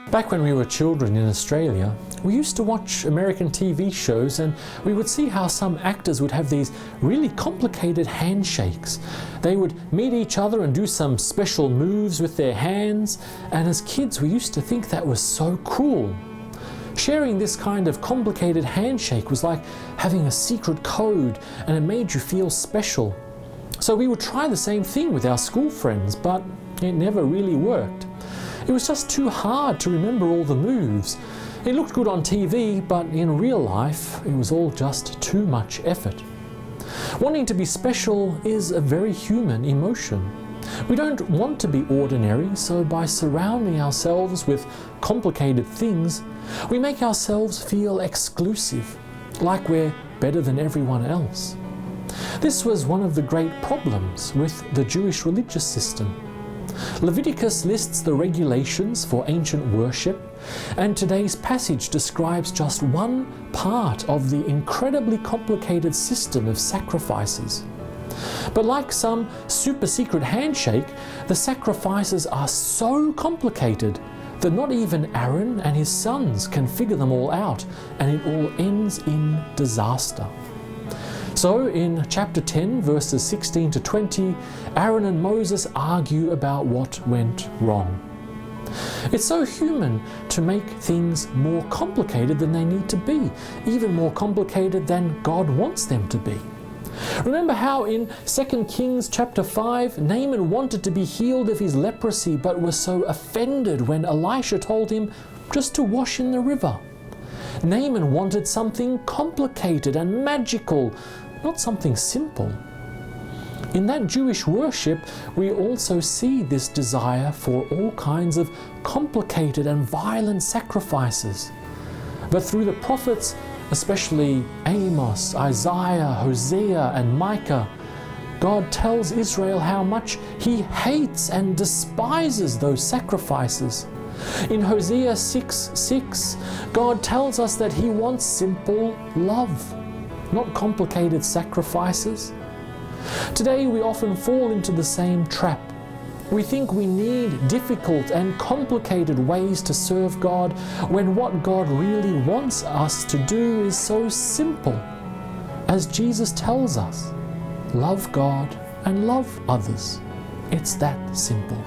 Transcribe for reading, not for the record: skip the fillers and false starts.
Back when we were children in Australia, we used to watch American TV shows and we would see how some actors would have these really complicated handshakes. They would meet each other and do some special moves with their hands, and as kids we used to think that was so cool. Sharing this kind of complicated handshake was like having a secret code, and it made you feel special. So we would try the same thing with our school friends, but it never really worked. It was just too hard to remember all the moves. It looked good on TV, but in real life, it was all just too much effort. Wanting to be special is a very human emotion. We don't want to be ordinary, so by surrounding ourselves with complicated things, we make ourselves feel exclusive, like we're better than everyone else. This was one of the great problems with the Jewish religious system. Leviticus lists the regulations for ancient worship, and today's passage describes just one part of the incredibly complicated system of sacrifices. But like some super secret handshake, the sacrifices are so complicated that not even Aaron and his sons can figure them all out, and it all ends in disaster. So in chapter 10, verses 16 to 20, Aaron and Moses argue about what went wrong. It's so human to make things more complicated than they need to be, even more complicated than God wants them to be. Remember how in 2 Kings chapter 5, Naaman wanted to be healed of his leprosy but was so offended when Elisha told him just to wash in the river. Naaman wanted something complicated and magical, not something simple. In that Jewish worship, we also see this desire for all kinds of complicated and violent sacrifices. But through the prophets, especially Amos, Isaiah, Hosea, and Micah, God tells Israel how much He hates and despises those sacrifices. In Hosea 6:6, God tells us that He wants simple love, not complicated sacrifices. Today we often fall into the same trap. We think we need difficult and complicated ways to serve God when what God really wants us to do is so simple. As Jesus tells us, love God and love others. It's that simple.